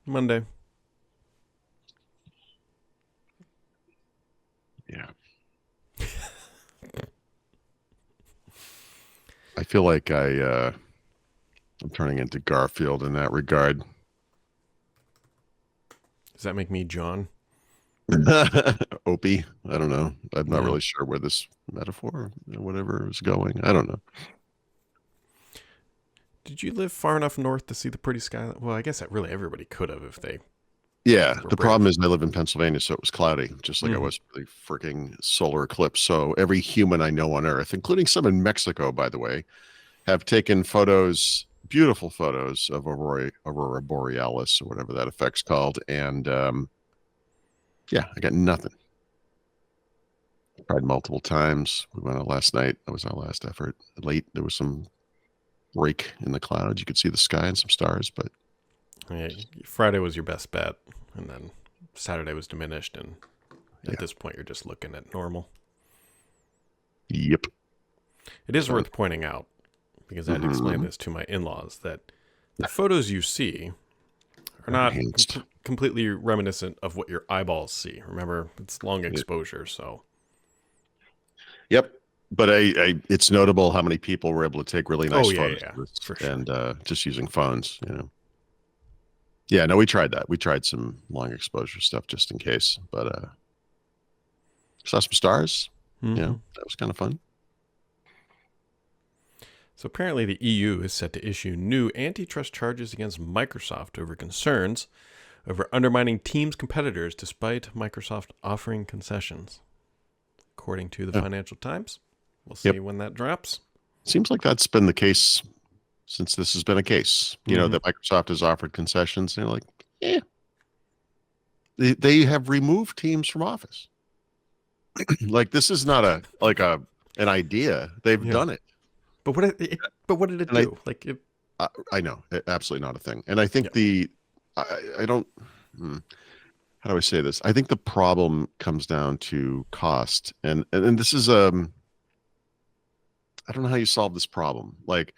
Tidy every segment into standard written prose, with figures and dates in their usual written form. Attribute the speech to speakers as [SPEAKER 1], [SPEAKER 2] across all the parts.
[SPEAKER 1] Monday.
[SPEAKER 2] Yeah. I feel like I'm turning into Garfield in that regard.
[SPEAKER 1] Does that make me John?
[SPEAKER 2] Opie. I don't know. I'm not
[SPEAKER 1] Yeah.
[SPEAKER 2] really sure where this metaphor, whatever is going. I don't know.
[SPEAKER 1] Did you live far enough north to see the pretty sky? Well, I guess that really everybody could have if they
[SPEAKER 2] Yeah,
[SPEAKER 1] were
[SPEAKER 2] the problem
[SPEAKER 1] brave.
[SPEAKER 2] is I live in Pennsylvania, so it was cloudy, just like I
[SPEAKER 1] Mm-hmm.
[SPEAKER 2] was for the freaking solar eclipse. So every human I know on Earth, including some in Mexico, by the way, have taken photos, beautiful photos of aurora borealis or whatever that effect's called. And yeah, I got nothing. Tried multiple times. We went out last night. That was our last effort. Late, there was some break in the clouds. You could see the sky and some stars, but
[SPEAKER 1] Yeah, Friday was your best bet, and then Saturday was diminished, and at
[SPEAKER 2] yeah.
[SPEAKER 1] this point, you're just looking at normal.
[SPEAKER 2] Yep.
[SPEAKER 1] It is
[SPEAKER 2] So,
[SPEAKER 1] worth pointing out, because I had to explain
[SPEAKER 2] mhm.
[SPEAKER 1] this to my in-laws, that the photos you see are
[SPEAKER 2] They're
[SPEAKER 1] not
[SPEAKER 2] enhanced.
[SPEAKER 1] completely reminiscent of what your eyeballs see. Remember, it's long
[SPEAKER 2] Yeah.
[SPEAKER 1] exposure, so
[SPEAKER 2] Yep. But it's notable how many people were able to take really
[SPEAKER 1] oh
[SPEAKER 2] nice
[SPEAKER 1] yeah,
[SPEAKER 2] photos
[SPEAKER 1] yeah,
[SPEAKER 2] of this
[SPEAKER 1] for sure.
[SPEAKER 2] and just using phones. Yeah, no, we tried that. We tried some long exposure stuff just in case, but saw some stars.
[SPEAKER 1] Mm-hmm.
[SPEAKER 2] That was kind of fun.
[SPEAKER 1] So apparently, the EU is set to issue new antitrust charges against Microsoft over concerns over undermining Teams competitors despite Microsoft offering concessions. According to the
[SPEAKER 2] Yeah.
[SPEAKER 1] Financial Times, we'll see
[SPEAKER 2] Yep.
[SPEAKER 1] when that drops.
[SPEAKER 2] Seems like that's been the case since this has been a case.
[SPEAKER 1] Mm-hmm.
[SPEAKER 2] That Microsoft has offered concessions. And they're like, yeah, they have removed Teams from Office. Like this is not an idea. They've
[SPEAKER 1] Yeah,
[SPEAKER 2] done it.
[SPEAKER 1] but what did it
[SPEAKER 2] And
[SPEAKER 1] do? Like it?
[SPEAKER 2] I know, absolutely not a thing. And I think
[SPEAKER 1] Yeah.
[SPEAKER 2] I don't, hmm, how do I say this? I think the problem comes down to cost. And this is, I don't know how you solve this problem. Like,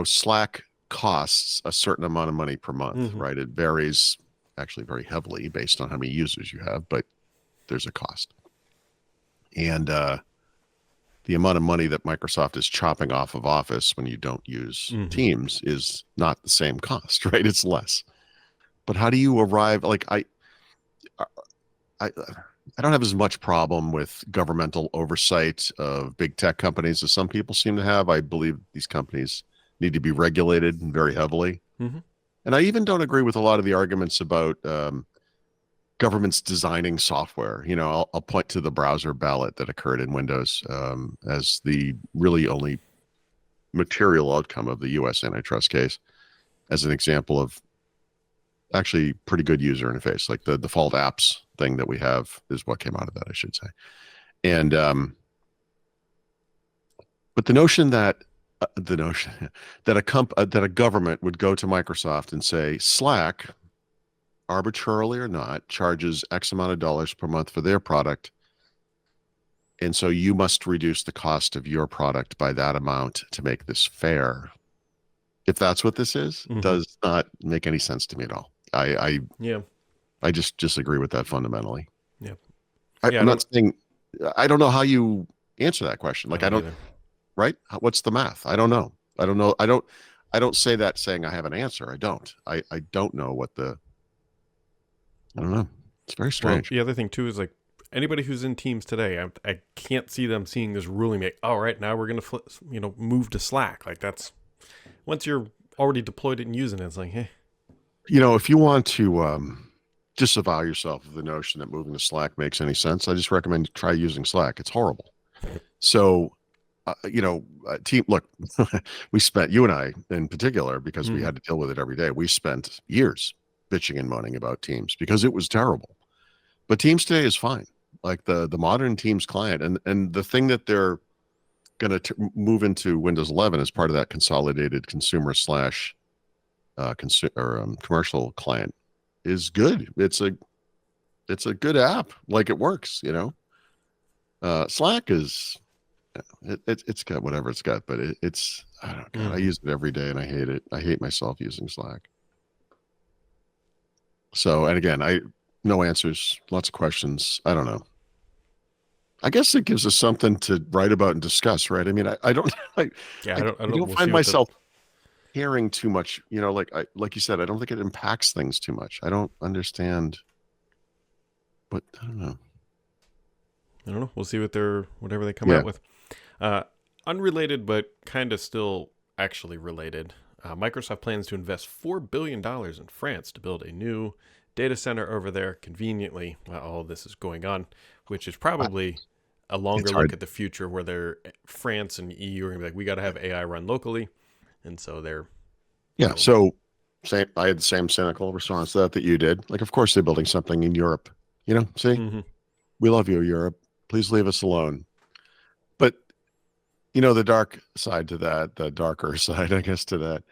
[SPEAKER 2] Slack costs a certain amount of money per month,
[SPEAKER 1] Mm-hmm.
[SPEAKER 2] right? It varies actually very heavily based on how many users you have, but there's a cost. And, the amount of money that Microsoft is chopping off of Office when you don't use
[SPEAKER 1] Mm-hmm.
[SPEAKER 2] Teams is not the same cost, right? It's less. But how do you arrive? Like I I don't have as much problem with governmental oversight of big tech companies as some people seem to have. I believe these companies need to be regulated very heavily.
[SPEAKER 1] Mm-hmm.
[SPEAKER 2] And I even don't agree with a lot of the arguments about governments designing software. I'll point to the browser ballot that occurred in Windows as the really only material outcome of the U.S. antitrust case as an example of actually pretty good user interface. Like the default apps thing that we have is what came out of that, I should say. And but the notion that a government would go to Microsoft and say Slack, arbitrarily or not, charges X amount of dollars per month for their product, and so you must reduce the cost of your product by that amount to make this fair. If that's what this is,
[SPEAKER 1] Mm-hmm.
[SPEAKER 2] does not make any sense to me at all.
[SPEAKER 1] Yeah.
[SPEAKER 2] I just disagree with that fundamentally.
[SPEAKER 1] Yeah.
[SPEAKER 2] I,
[SPEAKER 1] Yeah. I
[SPEAKER 2] I'm not
[SPEAKER 1] don't.
[SPEAKER 2] saying I don't know how you answer that question.
[SPEAKER 1] I
[SPEAKER 2] Like I
[SPEAKER 1] don't
[SPEAKER 2] don't,
[SPEAKER 1] either.
[SPEAKER 2] right? What's the math? I don't know. I don't know. I don't say that saying I have an answer. I don't. I don't know what the I don't know. It's very
[SPEAKER 1] Well,
[SPEAKER 2] strange.
[SPEAKER 1] the other thing too is like anybody who's in Teams today, I can't see them seeing this ruling. Like, all right, now we're gonna move to Slack. Like that's once you're already deployed it and using it, it's like, hey,
[SPEAKER 2] If you want to disavow yourself of the notion that moving to Slack makes any sense, I just recommend you try using Slack. It's horrible. So, team, look, you and I in particular, because we
[SPEAKER 1] mm-hmm.
[SPEAKER 2] had to deal with it every day, we spent years bitching and moaning about Teams because it was terrible. But Teams today is fine. Like the modern Teams client, and the thing that they're going to move into Windows 11 as part of that consolidated consumer slash commercial client is good. It's a good app. Like it works. Slack is It's got whatever it's got, but it's I don't God, I use it every day and I hate it. I hate myself using Slack. So, and again, no answers, lots of questions. I don't know. I guess it gives us something to write about and discuss, right? I mean, I don't
[SPEAKER 1] Yeah, I
[SPEAKER 2] I
[SPEAKER 1] don't.
[SPEAKER 2] don't
[SPEAKER 1] We'll
[SPEAKER 2] find
[SPEAKER 1] see what the.
[SPEAKER 2] myself caring too much, like you said, I don't think it impacts things too much. I don't understand, but I don't know.
[SPEAKER 1] I don't know. We'll see whatever they come
[SPEAKER 2] Yeah.
[SPEAKER 1] out with. Uh, Unrelated, but kind of still actually related. Microsoft plans to invest $4 billion in France to build a new data center over there conveniently while all of this is going on, which is
[SPEAKER 2] I,
[SPEAKER 1] probably a longer
[SPEAKER 2] it's
[SPEAKER 1] look
[SPEAKER 2] hard.
[SPEAKER 1] at the future where France and EU are going to be like, we got to have AI run locally. And so they're, you
[SPEAKER 2] Yeah.
[SPEAKER 1] know,
[SPEAKER 2] So same, I had the same cynical response to that you did. Like, of course they're building something in Europe. See,
[SPEAKER 1] mm-hmm.
[SPEAKER 2] we love you, Europe. Please leave us alone. But the dark side to that, the darker side, I guess, to that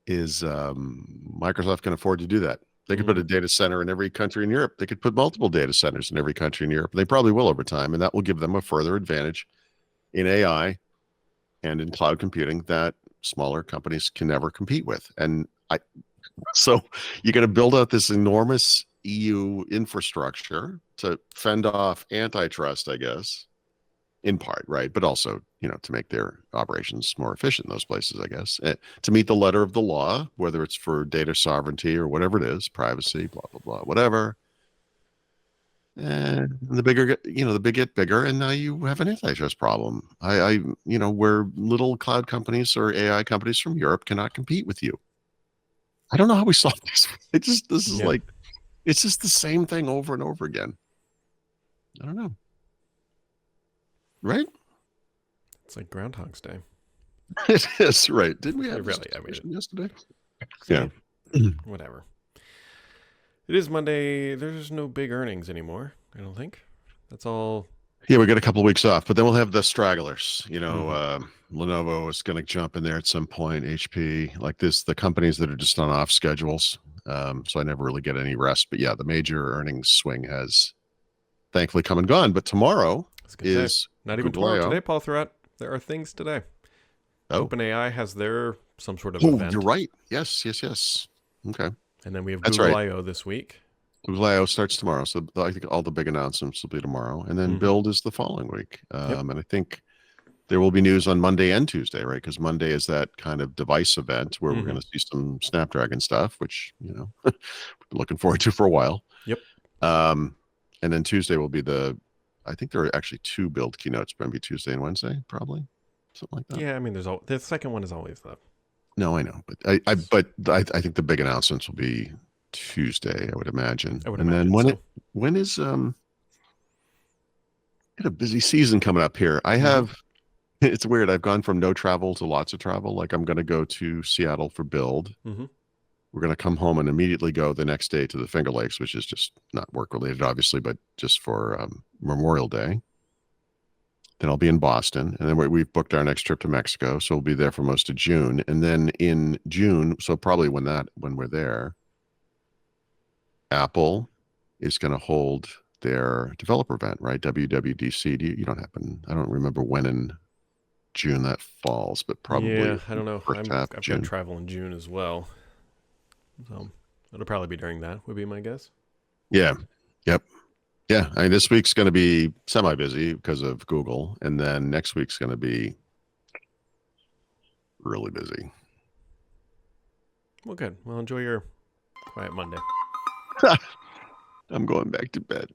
[SPEAKER 2] is Microsoft can afford to do that. They could put
[SPEAKER 1] Mm-hmm.
[SPEAKER 2] a data center in every country in Europe. They could put multiple data centers in every country in Europe. They probably will over time, and that will give them a further advantage in AI and in cloud computing that smaller companies can never compete with. So you're going to build out this enormous EU infrastructure to fend off antitrust, I guess, in part, right? But also, to make their operations more efficient in those places, I guess, to meet the letter of the law, whether it's for data sovereignty or whatever it is, privacy, blah, blah, blah, whatever. And the big get bigger, and now you have an antitrust problem. Where little cloud companies or AI companies from Europe cannot compete with you. I don't know how we solve this. This is
[SPEAKER 1] Yeah.
[SPEAKER 2] like, it's just the same thing over and over again. I don't know. Right?
[SPEAKER 1] It's like Groundhog's Day.
[SPEAKER 2] It is, right. Didn't we have this
[SPEAKER 1] Really, I mean,
[SPEAKER 2] discussion yesterday?
[SPEAKER 1] yeah,
[SPEAKER 2] Yeah.
[SPEAKER 1] whatever. It is Monday. There's no big earnings anymore, I don't think. That's all.
[SPEAKER 2] Yeah, we got a couple of weeks off, but then we'll have the stragglers.
[SPEAKER 1] Mm-hmm.
[SPEAKER 2] Lenovo is going to jump in there at some point. HP, like this, the companies that are just on off schedules. So I never really get any rest. But yeah, the major earnings swing has thankfully come and gone. But tomorrow
[SPEAKER 1] I was gonna say,
[SPEAKER 2] is
[SPEAKER 1] not even
[SPEAKER 2] Google
[SPEAKER 1] tomorrow.
[SPEAKER 2] I/O.
[SPEAKER 1] Today, Paul Thurrott. There are things today.
[SPEAKER 2] Oh,
[SPEAKER 1] OpenAI has their some sort of
[SPEAKER 2] oh, you're
[SPEAKER 1] event,
[SPEAKER 2] right. Yes, yes, yes. Okay,
[SPEAKER 1] and then we have
[SPEAKER 2] that's
[SPEAKER 1] Google
[SPEAKER 2] right.
[SPEAKER 1] I/O this week.
[SPEAKER 2] Google I/O starts tomorrow, so I think all the big announcements will be tomorrow, and then
[SPEAKER 1] Mm-hmm.
[SPEAKER 2] Build is the following week.
[SPEAKER 1] Yep.
[SPEAKER 2] And I think there will be news on Monday and Tuesday, right? Because Monday is that kind of device event where we're
[SPEAKER 1] Mm-hmm.
[SPEAKER 2] going to see some Snapdragon stuff, which we've been looking forward to for a while.
[SPEAKER 1] Yep.
[SPEAKER 2] Um, and then Tuesday will be I think there are actually two Build keynotes, maybe Tuesday and Wednesday, probably something like that.
[SPEAKER 1] Yeah, I mean, the second one is always the.
[SPEAKER 2] No, I know, but I think the big announcements will be Tuesday, I would imagine.
[SPEAKER 1] I would
[SPEAKER 2] And then
[SPEAKER 1] imagine so.
[SPEAKER 2] when is got a busy season coming up here. I
[SPEAKER 1] Mm-hmm.
[SPEAKER 2] have it's weird. I've gone from no travel to lots of travel. Like I'm going to go to Seattle for Build.
[SPEAKER 1] Mm-hmm.
[SPEAKER 2] We're going to come home and immediately go the next day to the Finger Lakes, which is just not work related, obviously, but just for Memorial Day. Then I'll be in Boston, and then we've booked our next trip to Mexico, so we'll be there for most of June. And then in June, so probably when we're there, Apple is going to hold their developer event, right? WWDC. You don't happen? I don't remember when in June that falls, but probably
[SPEAKER 1] Yeah, I don't know.
[SPEAKER 2] first half of
[SPEAKER 1] I've got
[SPEAKER 2] June.
[SPEAKER 1] travel in June as well, so it'll probably be during that. Would be my guess.
[SPEAKER 2] Yeah. Yep. Yeah. I mean, this week's going to be semi busy because of Google, and then next week's going to be really busy.
[SPEAKER 1] Well, good. Well, enjoy your quiet Monday.
[SPEAKER 2] I'm going back to bed.